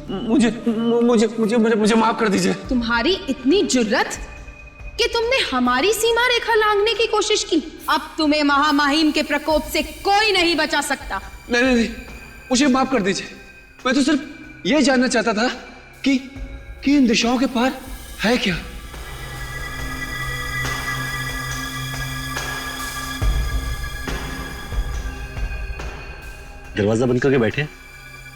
मुझे मुझे मुझे मुझे मुझे माफ कर दीजिए। तुम्हारी इतनी जुर्रत कि तुमने हमारी सीमा रेखा लांघने की कोशिश की। अब तुम्हें महामहिम के प्रकोप से कोई नहीं बचा सकता। नहीं नहीं नहीं, मुझे माफ कर दीजिए। मैं तो सिर्फ ये जानना चाहता था कि इन दिशाओं के पार है क्या। दरवाजा बंद करके बैठे,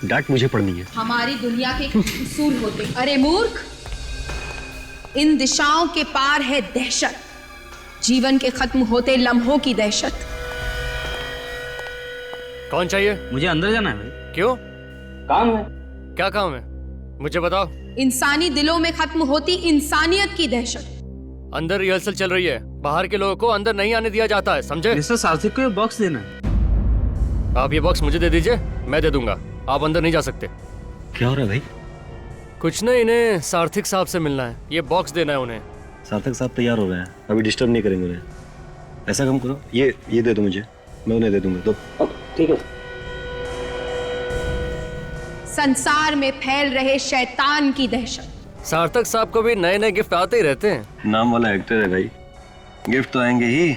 डांट मुझे पड़नी है। हमारी दुनिया के उसूल होते। अरे मूर्ख, इन दिशाओं के पार है दहशत, जीवन के खत्म होते लम्हों की दहशत। कौन चाहिए? मुझे अंदर जाना है भाई। क्यों? काम है। क्या काम है? मुझे बताओ। इंसानी दिलों में खत्म होती इंसानियत की दहशत। अंदर रिहर्सल चल रही है, बाहर के लोगों को अंदर नहीं आने दिया जाता है, समझे? मिस्टर सार्थक को ये बॉक्स देना है। आप ये बॉक्स मुझे दे दीजिए, मैं दे दूंगा। आप अंदर नहीं जा सकते। क्या हो रहा है भाई? कुछ नहीं, इन्हें सार्थक साहब से मिलना है, ये बॉक्स देना है उन्हें। सार्थक साहब तैयार हो रहे हैं, अभी डिस्टर्ब नहीं करेंगे उन्हें। ऐसा काम करो, ये दे दो मुझे, मैं उन्हें दे दूंगा। तो ठीक है। संसार में फैल रहे शैतान की दहशत। सार्थक साहब को भी नए नए गिफ्ट आते ही रहते हैं। नाम वाला एक्टर है भाई, गिफ्ट तो आएंगे ही,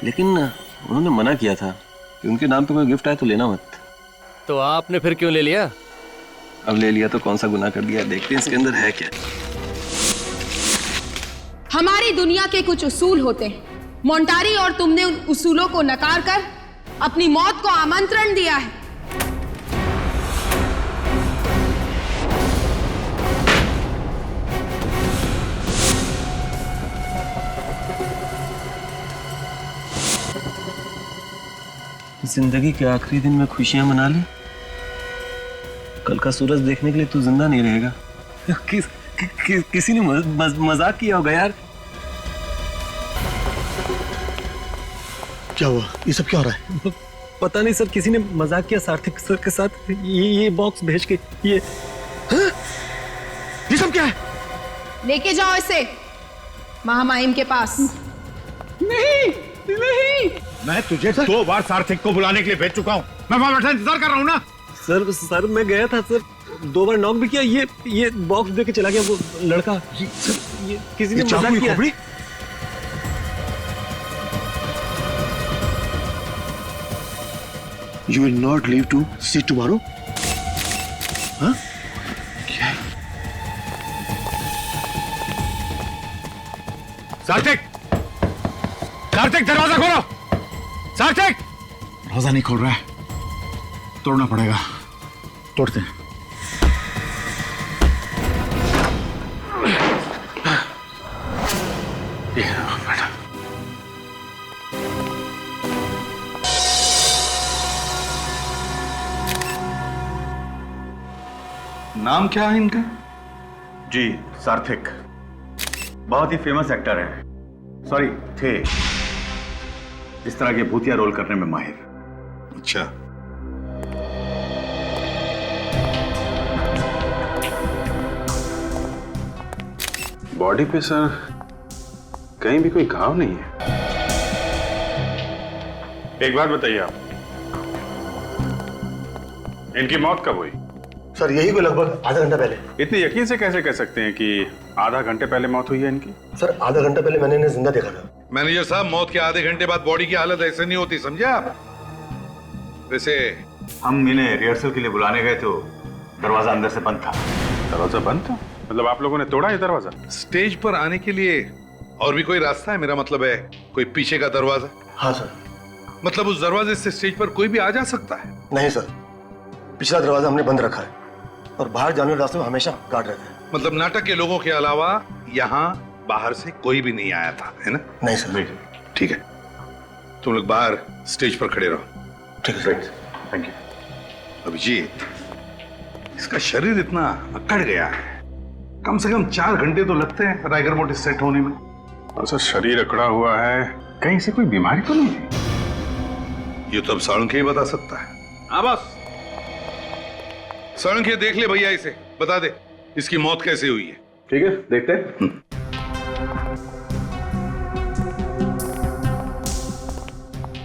लेकिन उन्होंने मना किया था कि उनके नाम पे कोई गिफ्ट आए तो लेना मत। तो आपने फिर क्यों ले लिया? अब ले लिया तो कौन सा गुनाह कर दिया, देखते हैं इसके अंदर है क्या। हमारी दुनिया के कुछ उसूल होते हैं, मोंटारी, और तुमने उन उसूलों को नकार कर अपनी मौत को आमंत्रण दिया है। जिंदगी के आखिरी दिन में खुशियां मना ले, कल का सूरज देखने के लिए तू जिंदा नहीं रहेगा। किसी ने मजाक किया होगा यार। क्या हुआ? ये सब क्या हो रहा है? पता नहीं सर, किसी ने मजाक किया सार्थक सर के साथ, ये बॉक्स भेज के। ये सब क्या है? लेके जाओ इसे महामहिम के पास। नहीं नहीं, मैं तुझे 2 बार सार्थक को बुलाने के लिए भेज चुका हूँ। मैं वहां बैठा इंतजार कर रहा हूँ ना। सर मैं गया था सर, 2 बार नॉक भी किया, ये बॉक्स दे के चला गया वो लड़का। ये किसी ने मजाक किया। You will not leave to see tomorrow? हाँ? क्या है? सार्थक! सार्थक, दरवाजा खोलो! सार्थक! दरवाजा नहीं खोल रहा है, तोड़ना पड़ेगा। तोड़ते हैं। बेटा, नाम क्या है इनका? जी सार्थक, बहुत ही फेमस एक्टर है। सॉरी, थे। इस तरह के भूतिया रोल करने में माहिर। अच्छा, बॉडी पे सर कहीं भी कोई घाव नहीं है। एक बात बताइए आप, इनकी मौत कब हुई? सर यही को लगभग आधा घंटा पहले। इतने यकीन से कैसे कह सकते हैं कि आधा घंटे पहले मौत हुई है इनकी? सर आधा घंटा पहले मैंने इन्हें जिंदा देखा था। मैनेजर साहब, मौत के आधे घंटे बाद बॉडी की हालत ऐसे नहीं होती, समझे आप? वैसे हम इन्हें रिहर्सल के लिए बुलाने गए तो दरवाजा अंदर से बंद था। दरवाजा बंद था? मतलब आप लोगों ने तोड़ा ये दरवाजा? स्टेज पर आने के लिए और भी कोई रास्ता है? मेरा मतलब है कोई पीछे का दरवाजा? हाँ सर। मतलब उस दरवाजे से स्टेज पर कोई भी आ जा सकता है? नहीं सर, पिछला दरवाजा हमने बंद रखा है और बाहर जाने वाले रास्ते में हमेशा गार्ड रहते हैं। मतलब नाटक के लोगों के अलावा यहाँ बाहर से कोई भी नहीं आया था, है ना? नहीं सर। ठीक है, तुम लोग बाहर स्टेज पर खड़े रहो। ठीक है सर। Thank you. अभिजीत, इसका शरीर इतना अकड़ गया है, कम से कम 4 घंटे तो लगते हैं राइगर मोटिव सेट होने में। और सर शरीर अकड़ा हुआ है, कहीं से कोई बीमारी तो नहीं है? ये तो अब साळुंखे ही बता सकता है। हाँ बस। साळुंखे, देख ले भैया, इसे बता दे इसकी मौत कैसे हुई है। ठीक है, देखते हैं।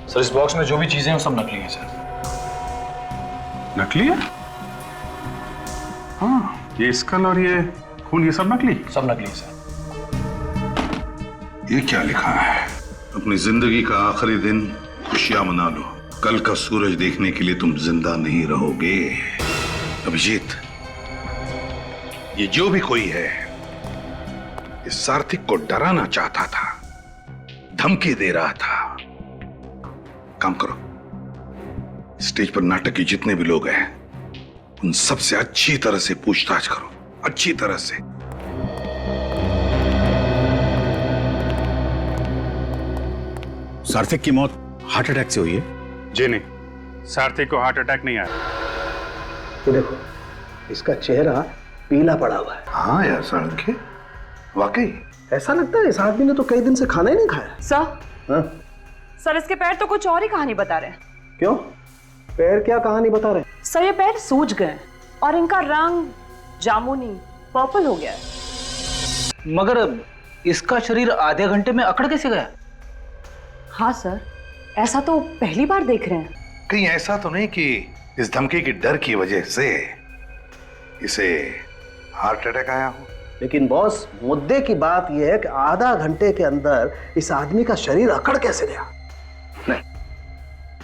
सर इस बॉक्स में जो भी चीजें हैं वो सब नकली हैं सर। नकली है? हाँ, ये स्कल और ये खून, ये सब नकली? सब नकली है सर। ये क्या लिखा है? अपनी जिंदगी का आखिरी दिन खुशियां मना लो, कल का सूरज देखने के लिए तुम जिंदा नहीं रहोगे। अभिजीत, ये जो भी कोई है, इस सार्थिक को डराना चाहता था, धमकी दे रहा था। काम करो, स्टेज पर नाटक के जितने भी लोग हैं, उन सबसे अच्छी तरह से पूछताछ करो, अच्छी तरह से। सार्थिक की मौत हार्ट अटैक से हुई है? जी नहीं, सार्थिक को हार्ट अटैक नहीं आया। तो देखो, इसका चेहरा पीला पड़ा हुआ है। हाँ यार सारंगे, वाकई ऐसा लगता है इस आदमी ने तो कई दिन से खाना ही नहीं खाया। सर, हाँ? सर इसके पैर तो कुछ और ही कहानी बता रहे हैं। क्यों? पैर क्या कहानी बता रहे हैं? सर ये पैर सूज गए और इनका रंग जामुनी पर्पल हो गया है। मगर इसका शरीर आधे घंटे में अकड़ कैसे गया? हाँ सर, ऐसा तो पहली बार देख रहे हैं। कहीं ऐसा तो नहीं कि इस धमकी की डर की वजह से इसे हार्ट अटैक आया हो? लेकिन बॉस, मुद्दे की बात यह है कि आधा घंटे के अंदर इस आदमी का शरीर अकड़ कैसे गया? नहीं,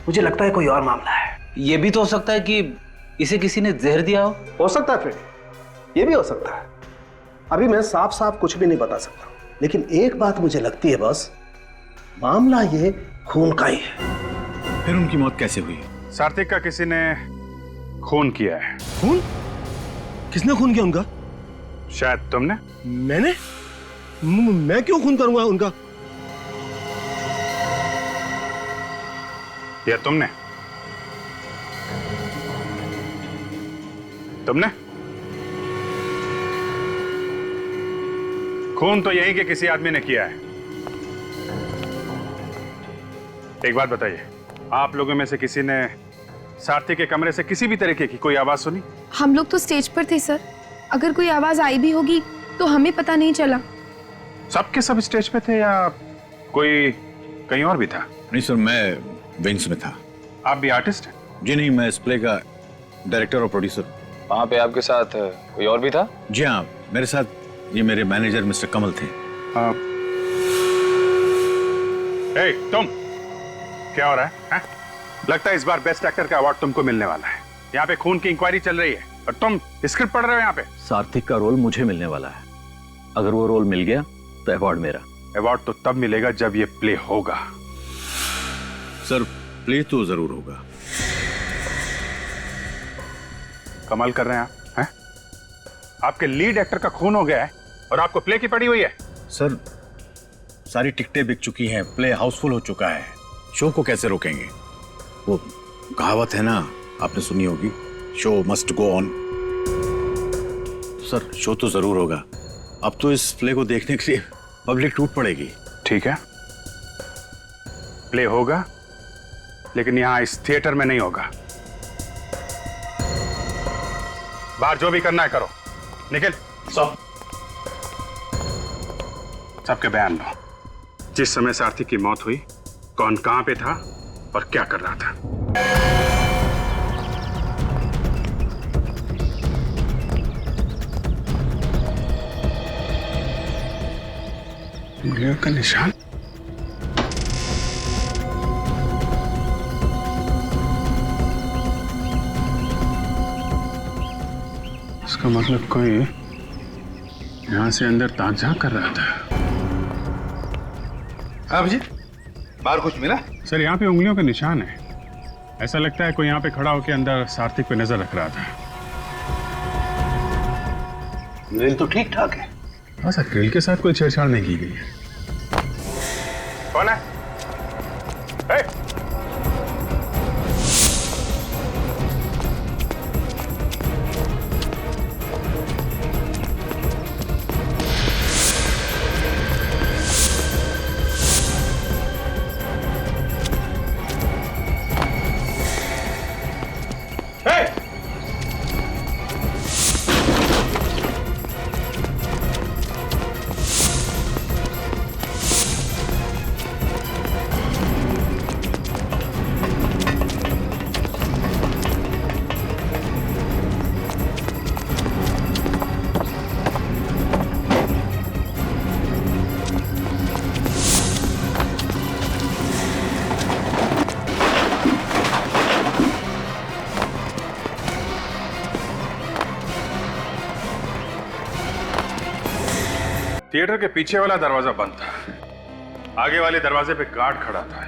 मुझे लगता है कोई और मामला है। ये भी तो हो सकता है कि इसे किसी ने जहर दिया हो सकता है फ्रेंड, ये भी हो सकता है। अभी मैं साफ साफ कुछ भी नहीं बता सकता, लेकिन एक बात मुझे लगती है बॉस, मामला ये खून का ही है। फिर उनकी मौत कैसे हुई? सार्थिक का किसी ने खून किया है। खून? किसने खून किया उनका? शायद तुमने। मैंने? मैं क्यों खून करूंगा उनका? या तुमने? तुमने? खून तो यही के किसी आदमी ने किया है। एक बात बताइए, आप लोगों में से किसी ने सारथी के कमरे से किसी भी तरीके की कोई आवाज सुनी? हम लोग तो स्टेज पर थे सर, अगर कोई आवाज आई भी होगी तो हमें पता नहीं चला। सबके सब स्टेज पे थे या कोई कहीं और भी था? नहीं सर, मैं विंग्स में था। आप भी आर्टिस्ट हैं? जी नहीं, मैं इस प्ले का डायरेक्टर और प्रोड्यूसर। वहाँ पे आपके साथ कोई और भी था? जी हाँ, मेरे साथ ये मेरे मैनेजर मिस्टर कमल थे। ए, तुम क्या हो रहा है? लगता है इस बार बेस्ट एक्टर का अवार्ड तुमको मिलने वाला है। यहाँ पे खून की इंक्वायरी चल रही है और तुम स्क्रिप्ट पढ़ रहे हो यहाँ पे। सार्थिक का रोल मुझे मिलने वाला है, अगर वो रोल मिल गया तो अवार्ड मेरा। अवार्ड तो तब मिलेगा जब ये प्ले होगा। सर, प्ले तो जरूर होगा। कमाल कर रहे हैं आप, हैं? आपके लीड एक्टर का खून हो गया है और आपको प्ले की पड़ी हुई है। सर, सारी टिकटें बिक चुकी हैं, प्ले हाउसफुल हो चुका है, शो को कैसे रोकेंगे? वो कहावत है ना, आपने सुनी होगी, show must go on. Sir, show तो जरूर होगा। अब तो इस प्ले को देखने के लिए पब्लिक टूट पड़ेगी। ठीक है, प्ले होगा, लेकिन यहां इस थिएटर में नहीं होगा। बाहर जो भी करना है करो। निखिल, सबके बयान लो। जिस समय सारथी की मौत हुई, कौन कहां पे था और क्या कर रहा था? उंगलियों का निशान। इसका मतलब कोई यहां से अंदर ताक झांक कर रहा था। हाँ जी, बाहर कुछ मिला? सर, यहाँ पे उंगलियों का निशान है। ऐसा लगता है कोई यहाँ पे खड़ा होकर अंदर सार्थिक पे नजर रख रहा था। ग्रिल तो ठीक ठाक है। हाँ सर, ग्रिल के साथ कोई छेड़छाड़ नहीं की गई है। कौन है? थिएटर के पीछे वाला दरवाजा बंद था, आगे वाले दरवाजे पे गार्ड खड़ा था।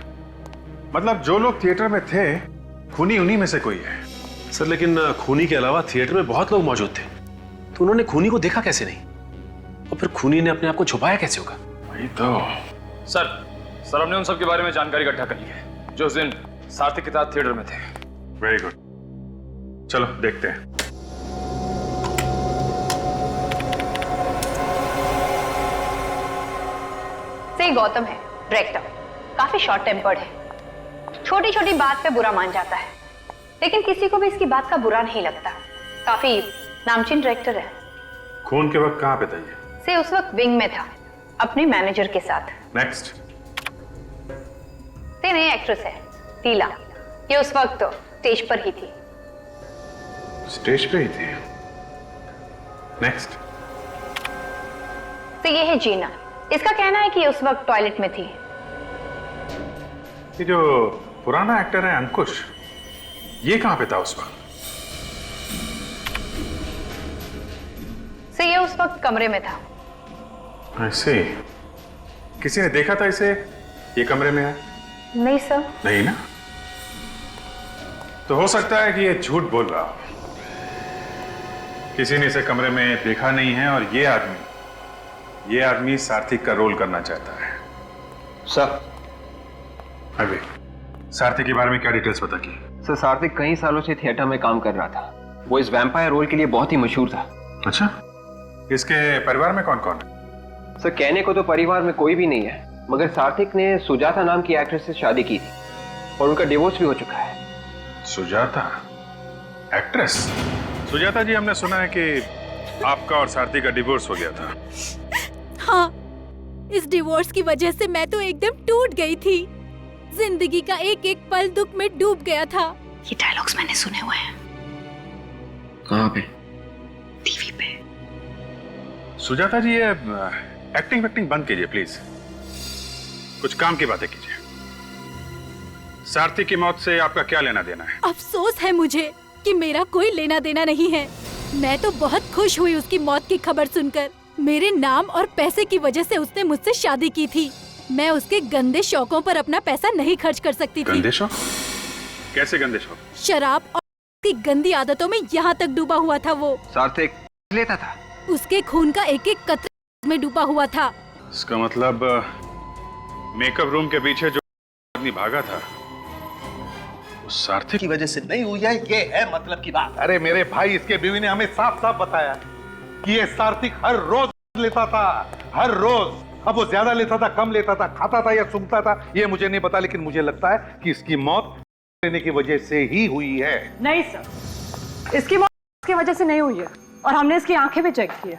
मतलब जो लोग थिएटर में थे खूनी उन्हीं में से कोई है। सर लेकिन खूनी के अलावा थिएटर में बहुत लोग मौजूद थे, तो उन्होंने खूनी को देखा कैसे नहीं? और फिर खूनी ने अपने आप को छुपाया कैसे होगा? वही तो। सर हमने उन सब के बारे में जानकारी इकट्ठा कर ली है जो उस दिन सार्थक के साथ थिएटर में थे। वेरी गुड, चलो देखते हैं। से गौतम है डायरेक्टर, काफी शॉर्ट टेम्पर्ड है, छोटी छोटी बात पे बुरा मान जाता है, लेकिन किसी को भी इसकी बात का बुरा नहीं लगता। काफी नामचीन डायरेक्टर है। खून के वक्त कहाँ पे था ये? से उस वक्त विंग में था अपने मैनेजर के साथ। नेक्स्ट। से नई एक्ट्रेस है टीला, ये उस वक्त स्टेज पर ही थी। स्टेज पे ही थी। नेक्स्ट। से ये है जीना, इसका कहना है कि ये उस वक्त टॉयलेट में थी। ये जो पुराना एक्टर है अंकुश, ये कहाँ पे था उस वक्त? से ये उस वक्त कमरे में था। ऐसे किसी ने देखा था इसे ये कमरे में है? नहीं सर। नहीं ना, तो हो सकता है कि ये झूठ बोल रहा हो। किसी ने इसे कमरे में देखा नहीं है और ये आदमी सार्थक का रोल करना चाहता है। सर अभी सार्थक के बारे में क्या डिटेल्स पता की? सर सार्थक कई सालों से थिएटर में काम कर रहा था, वो इस वैम्पायर रोल के लिए बहुत ही मशहूर था। अच्छा, इसके परिवार में कौन कौन है? सर कहने को तो परिवार में कोई भी नहीं है, मगर सार्थक ने सुजाता नाम की एक्ट्रेस से शादी की थी और उनका डिवोर्स भी हो चुका है। सुजाता एक्ट्रेस? सुजाता जी, हमने सुना है कि आपका और सार्थक का डिवोर्स हो गया था। हाँ, इस डिवोर्स की वजह से मैं तो एकदम टूट गई थी। जिंदगी का एक एक पल दुख में डूब गया था। ये डायलॉग्स मैंने सुने हुए हैं। कहाँ पे? टीवी पे। सुजाता जी, ये एक्टिंग बंद कीजिए प्लीज, कुछ काम की बातें कीजिए। सार्थक की मौत से आपका क्या लेना देना है? अफसोस है मुझे कि मेरा कोई लेना देना नहीं है। मैं तो बहुत खुश हुई उसकी मौत की खबर सुनकर। मेरे नाम और पैसे की वजह से उसने मुझसे शादी की थी। मैं उसके गंदे शौकों पर अपना पैसा नहीं खर्च कर सकती थी। गंदे शौक? कैसे गंदे शौक? शराब और उसकी गंदी आदतों में यहाँ तक डूबा हुआ था वो। सार्थक लेता था? उसके खून का एक एक कतरा में डूबा हुआ था। इसका मतलब मेकअप रूम के पीछे जो आदमी भागा था वो सार्थक की वजह से नहीं हुई है, ये है मतलब की बात। अरे मेरे भाई, इसके बीवी ने हमें साफ साफ बताया कि ये सार्थक हर रोज लेता था, हर रोज। अब वो ज्यादा लेता था, कम लेता था, खाता था या सूंघता था, ये मुझे नहीं पता, लेकिन मुझे लगता है कि इसकी मौत लेने की वजह से ही हुई है। नहीं सर, इसकी मौत इसकी वजह से नहीं हुई है और हमने इसकी आंखें भी चेक की है।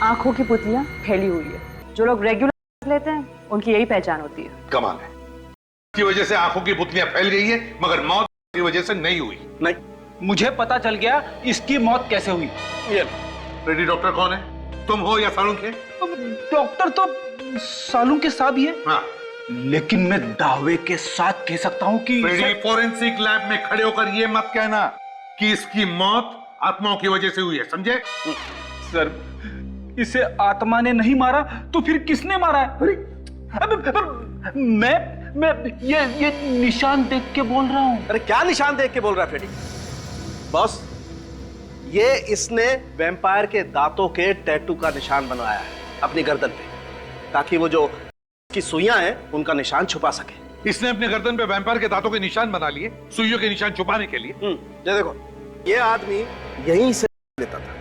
आंखों की पुतलियां फैली हुई है। जो लोग रेगुलर लेते हैं उनकी यही पहचान होती है। कमाल है, की वजह से आंखों की पुतलियां फैल गई है, मगर मौत की वजह से नहीं हुई। नहीं, मुझे पता चल गया इसकी मौत कैसे हुई। ये रेडी डॉक्टर कौन है, तुम हो या सालुंखे? डॉक्टर तो सालुंखे साहब ही है। हाँ, लेकिन मैं दावे के साथ कह सकता हूँ कि रेडी फोरेंसिक लैब में खड़े होकर ये मत कहना कि इसकी मौत आत्माओं की वजह से हुई है, समझे? सर, इसे आत्मा ने नहीं मारा तो फिर किसने मारा है? मैं ये निशान देख के बोल रहा हूँ। अरे क्या निशान देख के बोल रहा है फ्रेडी? बॉस, ये इसने वैम्पायर के दांतों के टैटू का निशान बनवाया है अपनी गर्दन पे, ताकि वो जो की सुइयां हैं उनका निशान छुपा सके। इसने अपने गर्दन पे वैम्पायर के दांतों के निशान बना लिए, सुइयों के निशान छुपाने के लिए। ये देखो, ये आदमी यहीं से लेता था।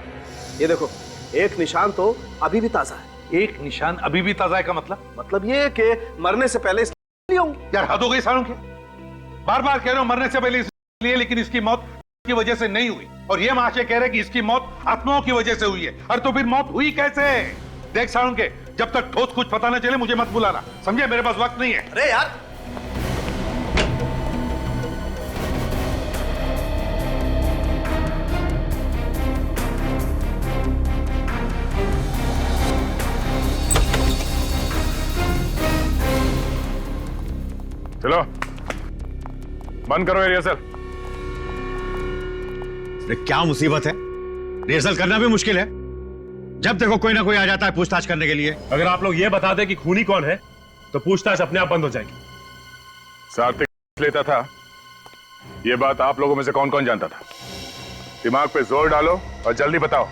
ये देखो, एक निशान तो अभी भी ताजा है। एक निशान अभी भी ताजा है का मतलब ये कि मरने से पहले लिए होंगे। यार हद हो गई सालों के, बार बार कह रहे हो मरने से पहले लिए, लेकिन इसकी मौत की वजह से नहीं हुई। और ये महाशय कह रहे हैं कि इसकी मौत आत्माओं की वजह से हुई है। अरे तो फिर मौत हुई कैसे? देख सालों के, जब तक ठोस कुछ पता न चले मुझे मत बुलाना, समझे? मेरे पास वक्त नहीं है। अरे यार, चलो बंद करो रिहर्सल। क्या मुसीबत है, रिहर्सल करना भी मुश्किल है। जब देखो कोई ना कोई आ जाता है पूछताछ करने के लिए। अगर आप लोग ये बता दें कि खूनी कौन है तो पूछताछ अपने आप बंद हो जाएगी। सार्थिक लेता था, ये बात आप लोगों में से कौन कौन जानता था? दिमाग पे जोर डालो और जल्दी बताओ,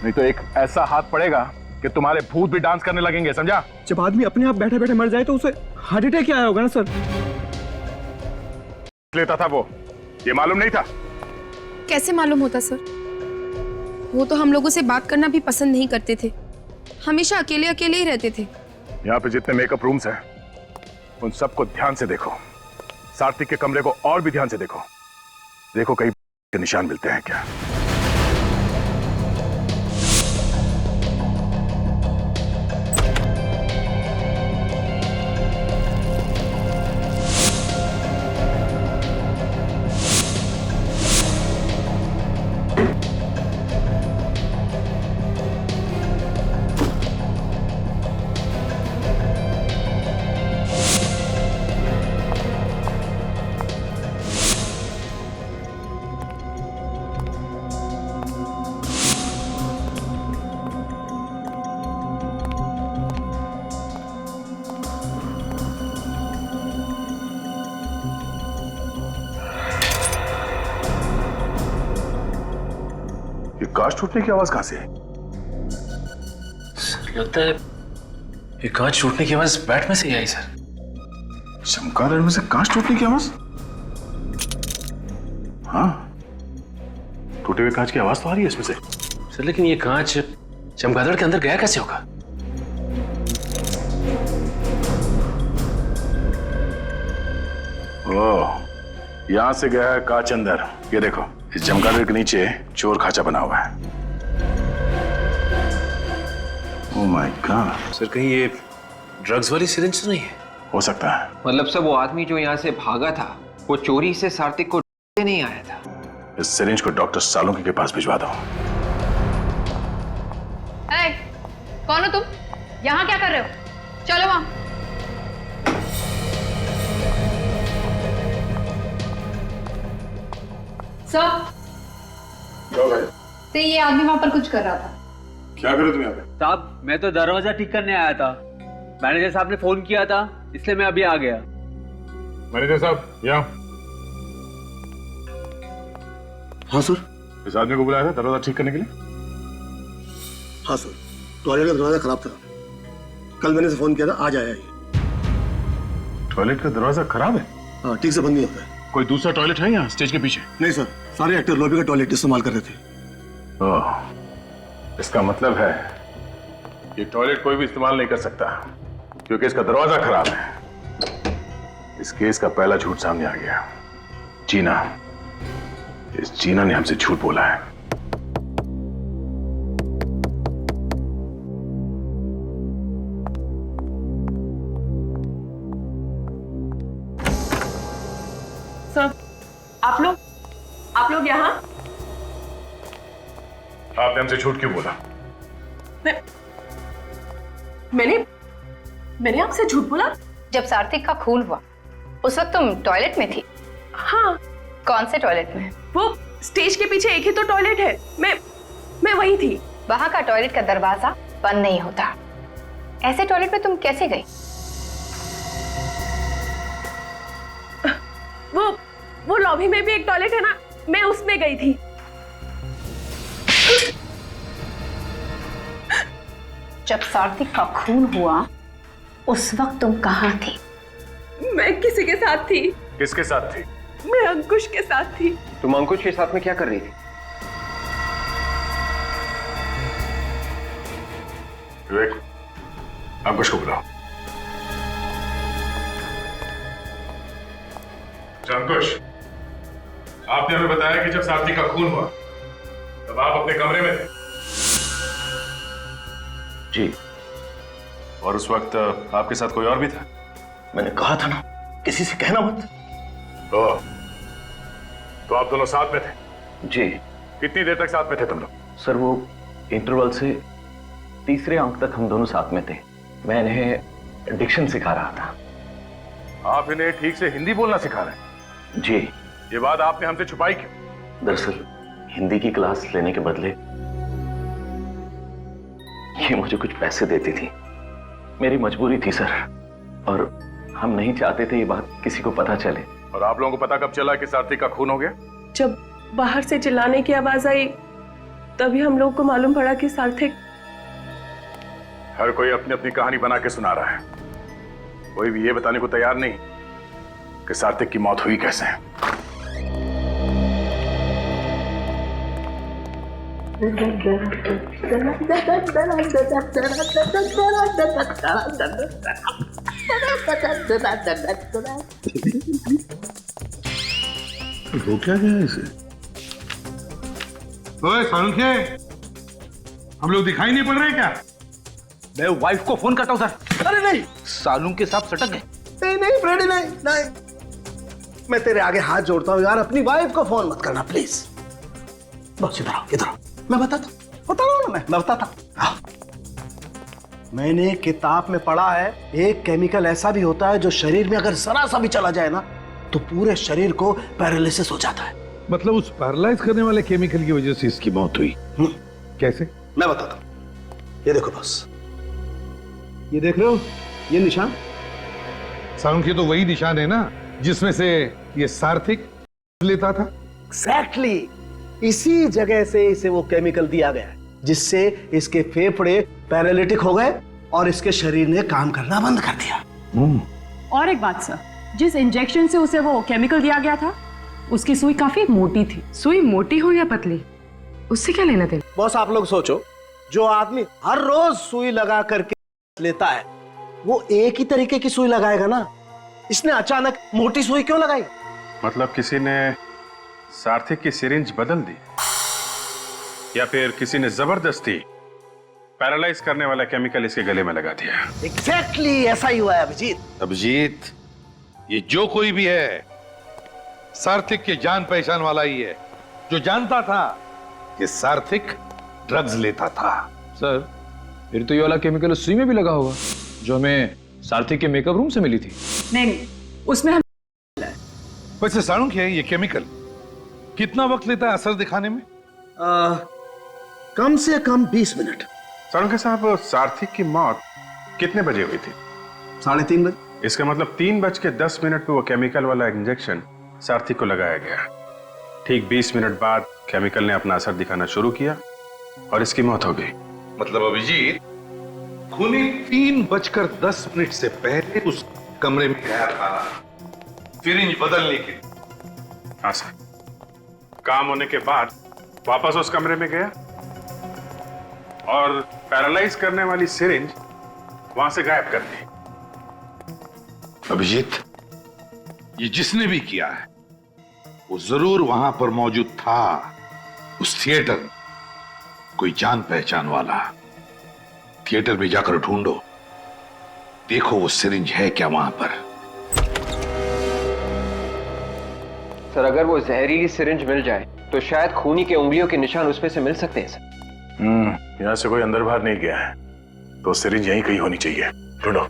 नहीं तो एक ऐसा हाथ पड़ेगा कि तुम्हारे भूत भी डांस करने लगेंगे, समझा? जब आदमी अपने आप बैठे बैठे मर जाए तो उसे हार्ट अटैक आया होगा ना सर। लेता था वो, ये मालूम नहीं था? कैसे मालूम होता सर? वो तो हम लोगों से बात करना भी पसंद नहीं करते थे, हमेशा अकेले अकेले ही रहते थे। यहाँ पे जितने मेकअप रूम्स हैं उन सबको ध्यान से देखो, सार्थिक के कमरे को और भी ध्यान से देखो, देखो कहीं के निशान मिलते हैं क्या। ये कांच टूटने की आवाज कहां से है? सर लगता है ये कांच टूटने की आवाज बैट में से ही आई सर। चमगादड़ में से कांच टूटने की आवाज? हाँ, टूटे हुए कांच की आवाज तो आ रही है इसमें से। सर लेकिन ये कांच चमगादड़ के अंदर गया कैसे होगा? ओह, यहां से गया है कांच अंदर। ये देखो, इस चमगादड़ के नीचे चोर खाचा बना हुआ है। Oh my God. सर कहीं ये ड्रग्स वाली सिरिंज तो नहीं है? हो सकता है। मतलब सर वो आदमी जो यहाँ से भागा था वो चोरी से सार्थिक को नहीं आया था। इस सिरिंज को डॉक्टर सालुंके के पास भिजवा दो। कौन हो तुम? यहाँ क्या कर रहे हो? चलो वहां। सर तो ये आदमी वहां पर कुछ कर रहा था। क्या करो तुम यहाँ पे? साहब मैं तो दरवाजा ठीक करने आया था, मैनेजर साहब ने फोन किया था इसलिए मैं अभी आ गया। मैनेजर साहब यहाँ। हाँ सर। इस आदमी को बुलाया था दरवाजा ठीक करने के लिए? हाँ सर, टॉयलेट का दरवाजा खराब था, कल मैंने से फोन किया था, आज आया ये। टॉयलेट का दरवाजा खराब है? हाँ, ठीक से बंद नहीं होता है। कोई दूसरा टॉयलेट है यहाँ स्टेज के पीछे? नहीं सर, सारे एक्टर लॉबी का टॉयलेट इस्तेमाल कर रहे थे। ओह, इसका मतलब है ये टॉयलेट कोई भी इस्तेमाल नहीं कर सकता क्योंकि इसका दरवाजा खराब है। इस केस का पहला झूठ सामने आ गया। जीना, इस जीना ने हमसे झूठ बोला है। सर आप लोग यहाँ? आपने हमसे झूठ क्यों बोला? मैंने आपसे झूठ बोला? जब सार्थिक का खून हुआ उस वक्त तुम टॉयलेट में थी? हाँ। कौन से टॉयलेट में? वो स्टेज के पीछे एक ही तो टॉयलेट है, मैं वहीं थी। वहां का टॉयलेट का दरवाजा बंद नहीं होता, ऐसे टॉयलेट में तुम कैसे गई? वो लॉबी में भी एक टॉयलेट है ना, मैं उसमें गई थी। जब सार्थिक का खून हुआ उस वक्त तुम कहाँ थी? मैं किसी के साथ थी। किसके साथ थी? मैं अंकुश के साथ थी। तुम अंकुश के साथ में क्या कर रही थी? विवेक, अंकुश को बुलाओ। अंकुश, आपने हमें बताया कि जब सार्थिक का खून हुआ तब आप अपने कमरे में थे। जी। और उस वक्त आपके साथ कोई और भी था? मैंने कहा था ना, किसी से कहना मत। तो आप दोनों साथ में थे? जी। कितनी देर तक साथ में थे तुम लोग? सर वो इंटरवल से तीसरे अंक तक हम दोनों साथ में थे। मैं इन्हें डिक्शन सिखा रहा था। आप इन्हें ठीक से हिंदी बोलना सिखा रहे हैं? जी। ये बात आपने हमसे छुपाई क्यों? दरअसल हिंदी की क्लास लेने के बदले ये मुझे कुछ पैसे देती थी, मेरी मजबूरी थी सर, और हम नहीं चाहते थे ये बात किसी को पता चले। और आप लोगों को पता कब चला कि सार्थक का खून हो गया? जब बाहर से चिल्लाने की आवाज आई तभी हम लोग को मालूम पड़ा कि सार्थक। हर कोई अपनी अपनी कहानी बना के सुना रहा है, कोई भी ये बताने को तैयार नहीं कि सार्थक की मौत हुई कैसे। वो क्या गया इसे? ओए सालुंखे, हम लोग दिखाई नहीं पड़ रहे क्या? मैं वाइफ को फोन करता हूँ सर। अरे नहीं, सालू के साथ सटक गए। नहीं नहीं फ्रेडी, नहीं नहीं, मैं तेरे आगे हाथ जोड़ता हूँ यार, अपनी वाइफ को फोन मत करना प्लीज। बस इधर आओ, इधर आओ, मैं बताता हूँ ना, मैं बताता हूँ। मैंने किताब में पढ़ा है, एक केमिकल ऐसा भी होता है जो शरीर में अगर जरा सा भी चला जाए ना तो पूरे शरीर को पैरालिसिस हो जाता है। मतलब उस पैरालाइज करने वाले केमिकल की वजह से इसकी मौत हुई? कैसे? मैं बताता हूँ। ये देखो बस, ये देख रहे हो ये निशान? सालुंखे तो वही निशान है ना जिसमें से ये सार्थक लेता था। एग्जैक्टली, इसी जगह से इसे वो केमिकल दिया गया है जिससे इसके फेफड़े पैरालिटिक हो गए और इसके शरीर ने काम करना बंद कर दिया। और एक बात सर, जिस इंजेक्शन से उसे वो केमिकल दिया गया था उसकी सुई काफी मोटी थी। सुई मोटी हो या पतली उससे क्या लेना देना? बॉस आप लोग सोचो, जो आदमी हर रोज सुई लगा करके लेता है वो एक ही तरीके की सुई लगाएगा ना, इसने अचानक मोटी सुई क्यों लगाई? मतलब किसी ने सार्थक की सिरिंज बदल दी, या फिर किसी ने जबरदस्ती पैरालाइज करने वाला केमिकल इसके गले में लगा दिया। एग्जैक्टली ऐसा ही हुआ है अभिजीत। अभिजीत, ये जो कोई भी है सार्थक के जान पहचान वाला ही है, जो जानता था कि सार्थक ड्रग्स लेता था। सर फिर तो ये वाला केमिकल सुई में भी लगा होगा जो हमें सार्थक के मेकअप रूम से मिली थी। नहीं, उसमें हम वैसे सालुंखे, ये केमिकल कितना वक्त लेता है असर दिखाने में? कम से कम 20 मिनट। सालुंखे साहब, सार्थक की मौत कितने बजे हुई थी? 3:30 बजे। इसका मतलब 3:10 पे वो केमिकल वाला इंजेक्शन सार्थक को लगाया गया। ठीक 20 मिनट बाद केमिकल ने अपना असर दिखाना शुरू किया और इसकी मौत हो गई। मतलब अभिजीत, खूनी 3:10 से पहले उस कमरे में गया था सिरिंज बदलने के लिए। हाँ सर, काम होने के बाद वापस उस कमरे में गया और पैरालाइज करने वाली सिरिंज वहां से गायब कर दी। अभिजीत, ये जिसने भी किया है वो जरूर वहां पर मौजूद था, उस थिएटर में। कोई जान पहचान वाला। थिएटर में जाकर ढूंढो, देखो वो सिरिंज है क्या वहां पर। सर अगर वो जहरीली सिरिंज मिल जाए तो शायद खूनी के उंगलियों के निशान उसमें से मिल सकते हैं सर। यहां से कोई अंदर बाहर नहीं गया है तो सिरिंज यहीं कहीं होनी चाहिए, ढूंढो।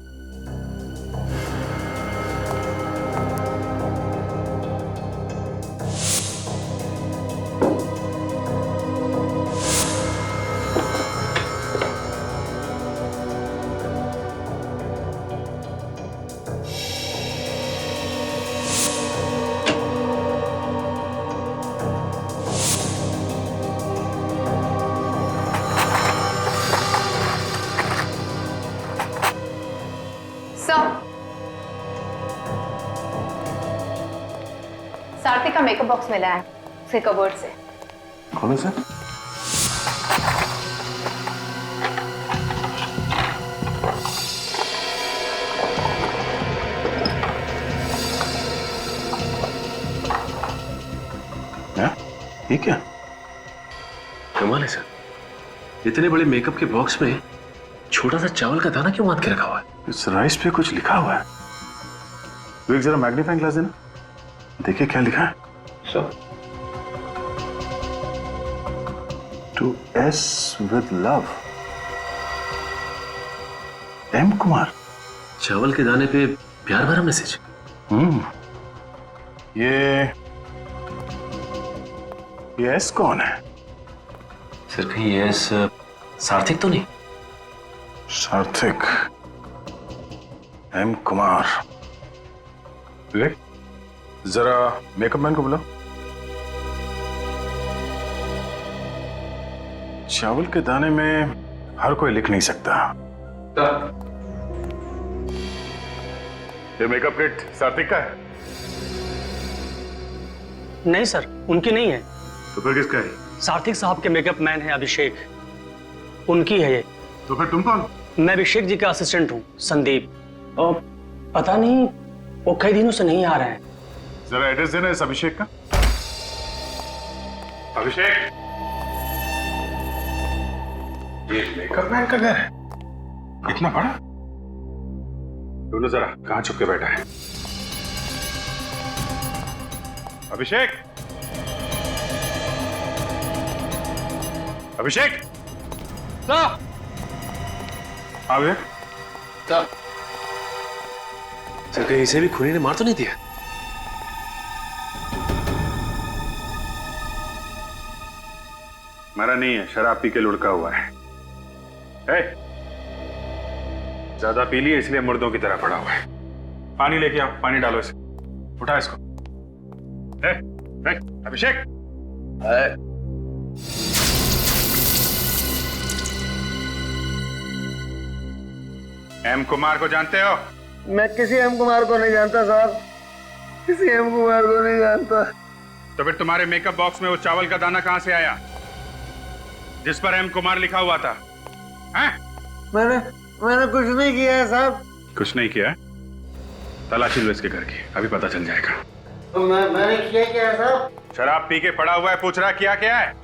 सार्थक का मेकअप बॉक्स मिला है उसके कबर्ड से। खोलो सर। ये क्या कमाल है सर, इतने बड़े मेकअप के बॉक्स में छोटा सा चावल का दाना क्यों बांध के रखा हुआ है? इस राइस पे कुछ लिखा हुआ है। तो एक जरा मैग्नीफाइंग ग्लास देना, देखिए क्या लिखा है। Sir, to S with love, M Kumar. चावल के दाने पे प्यार भरा मैसेज। ये एस कौन है? सर कहीं एस सार्थक तो नहीं? सार्थक, एम कुमार। विवेक, जरा मेकअप मैन को बुलाओ। चावल के दाने में हर कोई लिख नहीं सकता। ये मेकअप किट सार्थक का है? नहीं सर, उनकी नहीं है। तो फिर किसका है? सार्थक साहब के मेकअप मैन है अभिषेक, उनकी है ये। तो फिर तुम कौन? मैं अभिषेक जी का असिस्टेंट हूँ, संदीप। और पता नहीं वो कई दिनों से नहीं आ रहे हैं। जरा एड्रेस देना इस अभिषेक का। अभिषेक, ये मेकअप मैन का घर है? इतना बड़ा? ढूंढो जरा कहां छुप के बैठा है। अभिषेक, अभिषेक, हाँ विवेक। सर कहीं इसे भी खूनी ने मार तो नहीं दिया? मरा नहीं है, शराब पी के लुढ़का हुआ है। ज्यादा पी लिए इसलिए मुर्दों की तरह पड़ा हुआ है। पानी लेके आओ, पानी डालो इसे, उठा इसको। अभिषेक, एम कुमार को जानते हो? मैं किसी एम कुमार को नहीं जानता साहब, किसी एम कुमार को नहीं जानता। तो फिर तुम्हारे मेकअप बॉक्स में वो चावल का दाना कहां से आया जिस पर एम कुमार लिखा हुआ था? हैं? मैंने कुछ नहीं किया है साहब। कुछ नहीं किया? तलाशी लो इसके घर की, अभी पता चल जाएगा। तो मैंने किया क्या है साहब? शराब पी के पड़ा हुआ है, पूछ रहा किया क्या है?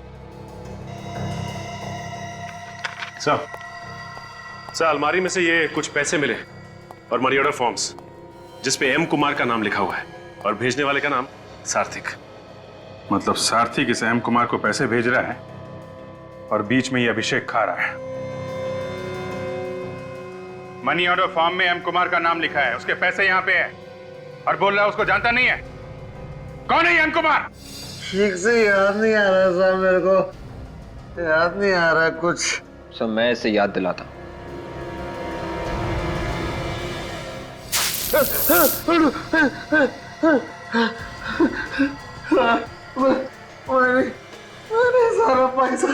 सर अलमारी में से ये कुछ पैसे मिले और मनी ऑर्डर फॉर्म्स जिसपे एम कुमार का नाम लिखा हुआ है और भेजने वाले का नाम सार्थक। मतलब सार्थक इस एम कुमार को पैसे भेज रहा है और बीच में ये अभिषेक खा रहा है। मनी ऑर्डर फॉर्म में एम कुमार का नाम लिखा है, उसके पैसे यहाँ पे है और बोल रहा है उसको जानता नहीं है। कौन है ये एम कुमार? ठीक से याद नहीं आ रहा साहब, मेरे को याद नहीं आ रहा कुछ। सर मैं इसे याद दिलाता हूं। मैंने सारा पैसा।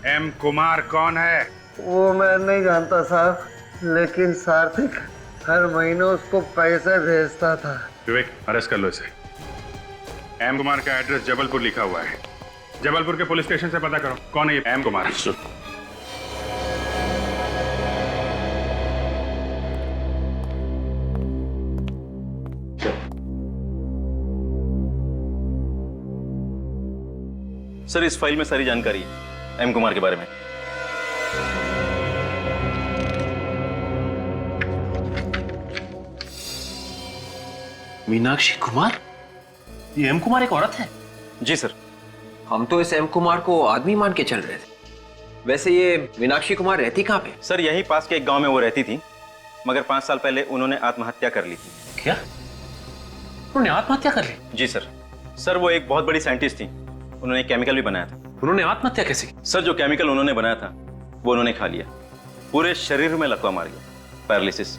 एम कुमार कौन है? वो मैं नहीं जानता साहब, लेकिन सार्थक हर महीने उसको पैसे भेजता था। विवेक, अरेस्ट कर लो इसे। एम कुमार का एड्रेस जबलपुर लिखा हुआ है, जबलपुर के पुलिस स्टेशन से पता करो कौन है ये एम कुमार। सर इस फाइल में सारी जानकारी है एम कुमार के बारे में। मीनाक्षी कुमार? ये एम कुमार एक औरत है? जी सर। हम तो इस एम कुमार को आदमी मान के चल रहे थे। वैसे ये मीनाक्षी कुमार रहती कहाँ पे? सर यहीं पास के एक गांव में वो रहती थी, मगर 5 साल पहले उन्होंने आत्महत्या कर ली थी। क्या? उन्होंने आत्महत्या कर ली? जी सर। सर वो एक बहुत बड़ी साइंटिस्ट थी, उन्होंने एक केमिकल भी बनाया था। उन्होंने आत्महत्या कैसे की? सर जो केमिकल उन्होंने बनाया था वो उन्होंने खा लिया, पूरे शरीर में लकवा मार गया, पैरालिसिस,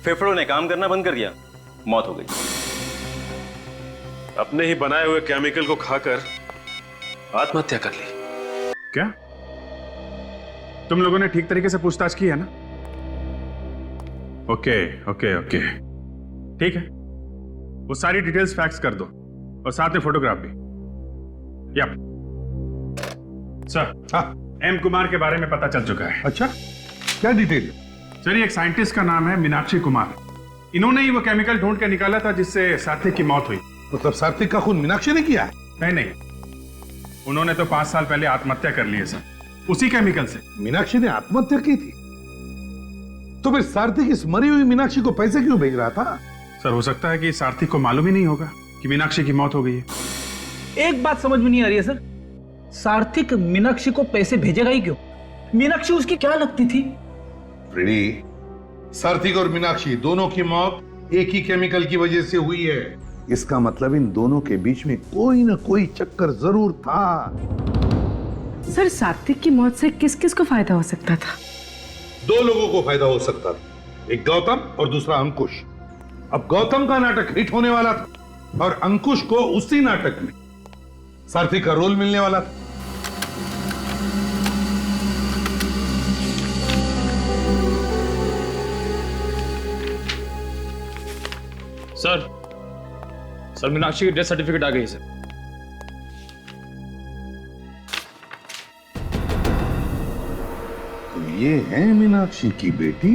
फेफड़ों ने काम करना बंद कर दिया, मौत हो गई। अपने ही बनाए हुए केमिकल को खाकर आत्महत्या कर ली? क्या तुम लोगों ने ठीक तरीके से पूछताछ की है ना? ओके ओके ओके, ठीक है। वो सारी डिटेल्स फैक्स कर दो और साथ में फोटोग्राफ भी। यप सर, हाँ एम कुमार के बारे में पता चल चुका है। अच्छा, क्या डिटेल? सर ये एक साइंटिस्ट का नाम है मीनाक्षी कुमार। इन्होंने ही वो केमिकल ढूंढ के निकाला था जिससे सार्थक की मौत हुई। मतलब सार्थक का खून मीनाक्षी ने किया? नहीं, उन्होंने तो 5 साल पहले आत्महत्या कर ली है सर, उसी केमिकल से। मीनाक्षी ने आत्महत्या की थी? तो फिर सार्थक इस मरी हुई मीनाक्षी को पैसे क्यों भेज रहा था? सर हो सकता है कि सार्थक को मालूम ही नहीं होगा कि मीनाक्षी की मौत हो गई है। एक बात समझ में नहीं आ रही है सर, सार्थक मीनाक्षी को पैसे भेजेगा ही क्यों? मीनाक्षी उसकी क्या लगती थी? रेडी, सार्थक और मीनाक्षी दोनों की मौत एक ही केमिकल की वजह से हुई है। इसका मतलब इन दोनों के बीच में कोई ना कोई चक्कर जरूर था। सर सार्थक की मौत से किस किस को फायदा हो सकता था? दो लोगों को फायदा हो सकता था, एक गौतम और दूसरा अंकुश। अब गौतम का नाटक हिट होने वाला था और अंकुश को उसी नाटक में सारथी का रोल मिलने वाला था। सर मीनाक्षी की डेथ सर्टिफिकेट आ गई सर। तो ये है मीनाक्षी की बेटी?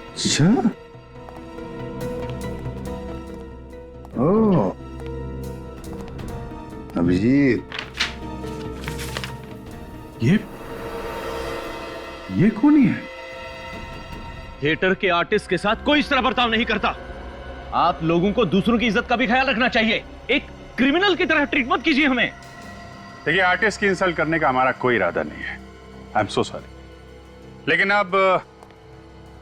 अच्छा, ओ अभिजीत, ये कौन है? थिएटर के आर्टिस्ट के साथ कोई इस तरह बर्ताव नहीं करता। आप लोगों को दूसरों की इज्जत का भी ख्याल रखना चाहिए। एक क्रिमिनल की तरह ट्रीट मत कीजिए हमें। देखिए, आर्टिस्ट की इंसल्ट करने का हमारा कोई इरादा नहीं है। आई एम सो सॉरी, लेकिन अब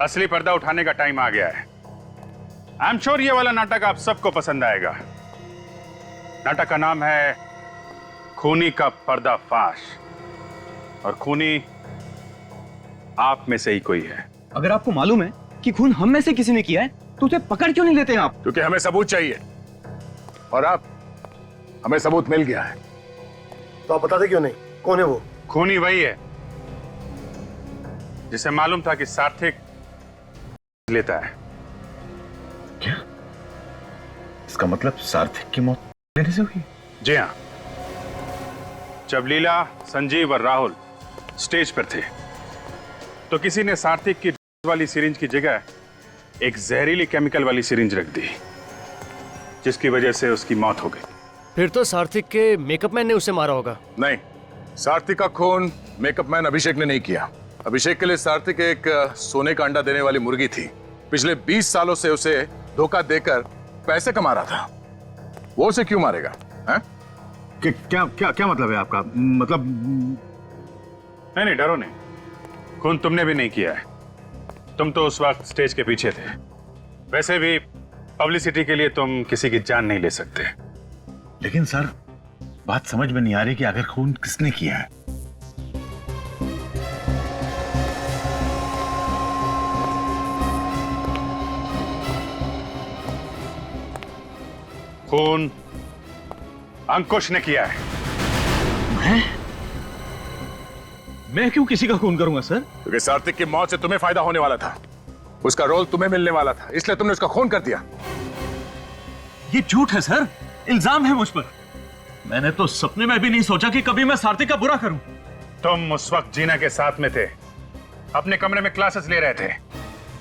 असली पर्दा उठाने का टाइम आ गया है। आई एम श्योर ये वाला नाटक आप सबको पसंद आएगा। नाटक का नाम है खूनी का पर्दाफाश, और खूनी आप में से ही कोई है। अगर आपको मालूम है कि खून हम में से किसी ने किया है तो उसे पकड़ क्यों नहीं लेते आप? क्योंकि हमें सबूत चाहिए, और अब हमें सबूत मिल गया है। तो आप बताते क्यों नहीं? कौन है वो? खूनी वही है जिसे मालूम था कि सार्थक लेता है। क्या? इसका मतलब सार्थक की मौत लेने से हुई? जी हाँ। जब लीला, संजीव और राहुल स्टेज पर थे तो किसी ने सार्थक की वाली सिरिंज की जगह एक जहरीली केमिकल वाली सिरिंज रख दी, जिसकी वजह से उसकी मौत हो गई। फिर तो सार्थक के मेकअप मैन ने उसे मारा होगा। नहीं, सार्थक का खून मेकअप मैन अभिषेक ने नहीं किया। अभिषेक के लिए सार्थक एक सोने का अंडा देने वाली मुर्गी थी। पिछले 20 सालों से उसे धोखा देकर पैसे कमा रहा था। वो उसे क्यों मारेगा? क्या क्या क्या मतलब है आपका? मतलब नहीं, डरो नहीं। खून तुमने भी नहीं किया है। तुम तो उस वक्त स्टेज के पीछे थे। वैसे भी पब्लिसिटी के लिए तुम किसी की जान नहीं ले सकते। लेकिन सर, बात समझ में नहीं आ रही कि आखिर खून किसने किया है। खून अंकुश ने किया है। मैं क्यों किसी का खून करूंगा सर? क्योंकि सार्थक की मौत से तुम्हें फायदा होने वाला था। उसका रोल तुम्हें मिलने वाला था, इसलिए तुमने उसका खून कर दिया। ये झूठ है सर, इल्जाम है मुझ पर। मैंने तो सपने में भी नहीं सोचा कि कभी मैं सार्थक का बुरा करूं। तुम उस वक्त जीना के साथ में थे, अपने कमरे में क्लासेस ले रहे थे।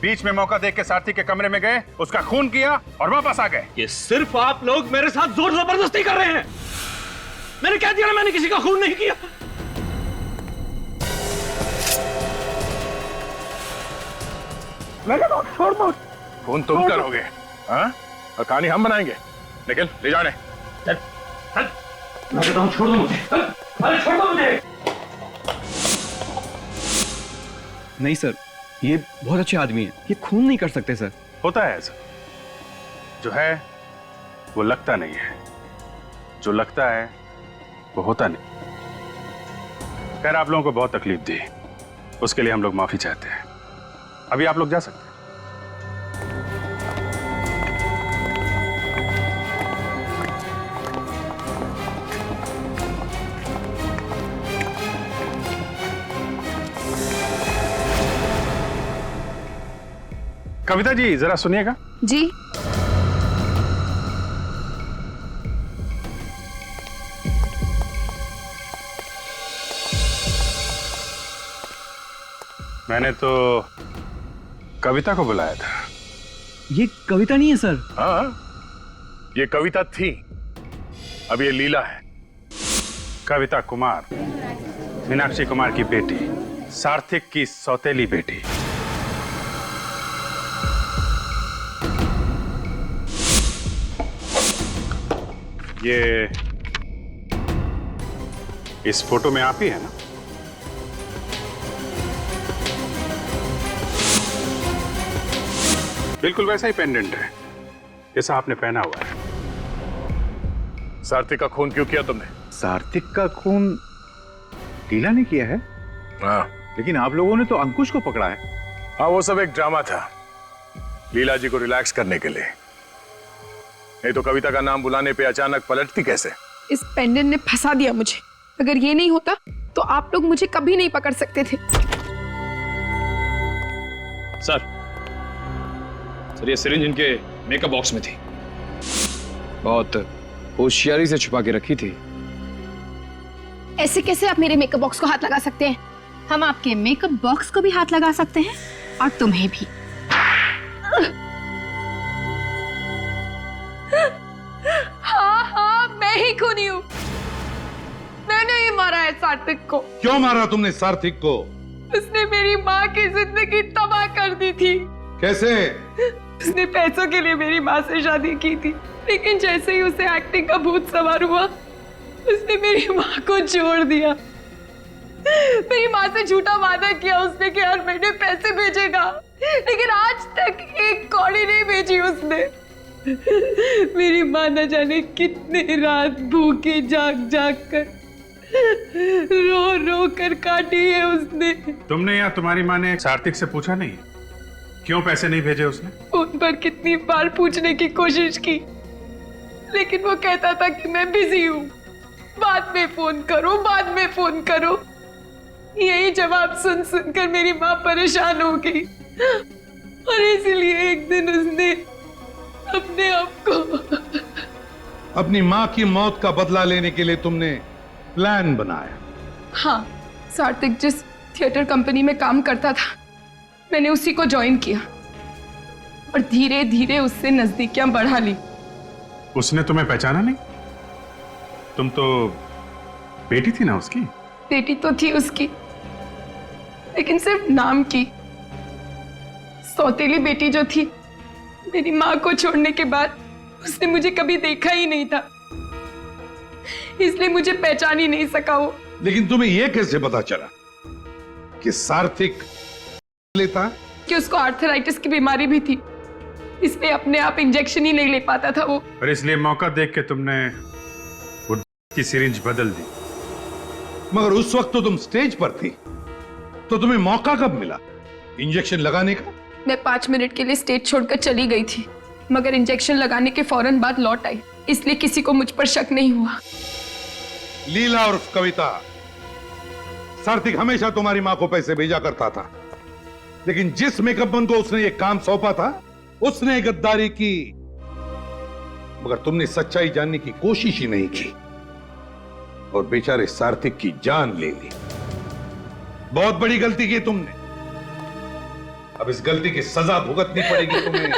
बीच में मौका देख के सार्थक के कमरे में गए, उसका खून किया और वापस आ गए। ये सिर्फ आप लोग मेरे साथ जोर जबरदस्ती कर रहे हैं। मैंने कह दिया ना, मैंने किसी का खून नहीं किया। छोड़ दो। खून तुम करोगे, हाँ? और कहानी हम बनाएंगे। निकल, ले जाने। चल, चल। मैं कहता हूं छोड़ दो मुझे। अरे छोड़ दो मुझे। नहीं सर, ये बहुत अच्छे आदमी है, ये खून नहीं कर सकते सर। होता है ऐसा, जो है वो लगता नहीं है, जो लगता है वो होता नहीं। खैर, आप लोगों को बहुत तकलीफ दी, उसके लिए हम लोग माफी चाहते हैं। अभी आप लोग जा सकते हैं। कविता जी, जरा सुनिएगा। जी। मैंने तो कविता को बुलाया था। ये कविता नहीं है सर। हाँ, ये कविता थी, अब ये लीला है। कविता कुमार, मीनाक्षी कुमार की बेटी, सार्थक की सौतेली बेटी। ये इस फोटो में आप ही है ना? बिल्कुल वैसा ही पेंडेंट है जैसा आपने पहना हुआ है। सार्थक का खून क्यों किया तुमने? सार्थक का खून लीला ने किया है? हाँ, लेकिन आप लोगों ने तो अंकुश को पकड़ा है। हाँ, वो सब एक ड्रामा था, लीला जी को रिलैक्स करने के लिए। नहीं तो कविता का नाम बुलाने पे अचानक पलटती कैसे? इस पेंडेंट ने फंसा दिया मुझे। अगर ये नहीं होता तो आप लोग मुझे कभी नहीं पकड़ सकते थे। सर ये सिरिंज इनके मेकअप बॉक्स में थी, बहुत होशियारी से छुपा के रखी थी। ऐसे कैसे आप मेरे मेकअप बॉक्स को हाथ लगा सकते हैं? हम आपके मेकअप बॉक्स को भी हाथ लगा सकते हैं और तुम्हें भी। हाँ, मैं ही खूनी हूँ। मैंने ही मारा है सार्थक को। क्यों मारा तुमने सार्थक को? उसने मेरी माँ की जिंदगी तबाह कर दी थी। कैसे? उसने पैसों के लिए मेरी माँ से शादी की थी, लेकिन जैसे ही उसे एक्टिंग का भूत सवार हुआ, उसने मेरी माँ को छोड़ दिया। मेरी माँ से झूठा वादा किया उसने कि हर महीने पैसे भेजेगा, लेकिन आज तक एक कौड़ी नहीं भेजी उसने। मेरी माँ न जाने कितने रात भूखे जाग जाग कर रो रो कर काटी है उसने। तुमने या तुम्हारी माँ ने सार्थक से पूछा नहीं क्यों पैसे नहीं भेजे उसने? उन पर कितनी बार पूछने की कोशिश की, लेकिन वो कहता था कि मैं बिजी हूँ, बाद में फोन करो, बाद में फोन करो। यही जवाब सुन सुनकर मेरी माँ परेशान हो गई और इसीलिए एक दिन उसने अपने आप को अपनी माँ की मौत का बदला लेने के लिए तुमने प्लान बनाया? हाँ, सार्थक जिस थिएटर कंपनी में काम करता था, मैंने उसी को ज्वाइन किया और धीरे धीरे उससे नजदीकियां बढ़ा ली। उसने तुम्हें पहचाना नहीं? तुम तो बेटी थी ना उसकी? बेटी तो थी उसकी, लेकिन सिर्फ नाम की। सौतेली बेटी जो थी, मेरी माँ को छोड़ने के बाद उसने मुझे कभी देखा ही नहीं था, इसलिए मुझे पहचान ही नहीं सका वो। लेकिन तुम्हें यह कैसे पता चला कि सार्थक लेता? कि उसको आर्थराइटिस की बीमारी भी थी, इसलिए अपने आप इंजेक्शन ही नहीं ले पाता था वो। और इसलिए मौका देख के तुमने वो की सिरिंज बदल दी। मगर उस वक्त तो तुम स्टेज पर थी, तो तुम्हें मौका कब मिला इंजेक्शन लगाने का? मैं 5 मिनट के लिए स्टेज छोड़कर चली गई थी, मगर इंजेक्शन लगाने के फौरन बाद लौट आई, इसलिए किसी को मुझ पर शक नहीं हुआ। लीला और कविता, सार्थक हमेशा तुम्हारी माँ को पैसे भेजा करता था, लेकिन जिस मेकअप मैन को उसने ये काम सौंपा था, उसने गद्दारी की। मगर तुमने सच्चाई जानने की कोशिश ही नहीं की और बेचारे सार्थक की जान ले ली। बहुत बड़ी गलती की तुमने। अब इस गलती की सजा भुगतनी पड़ेगी तुम्हें।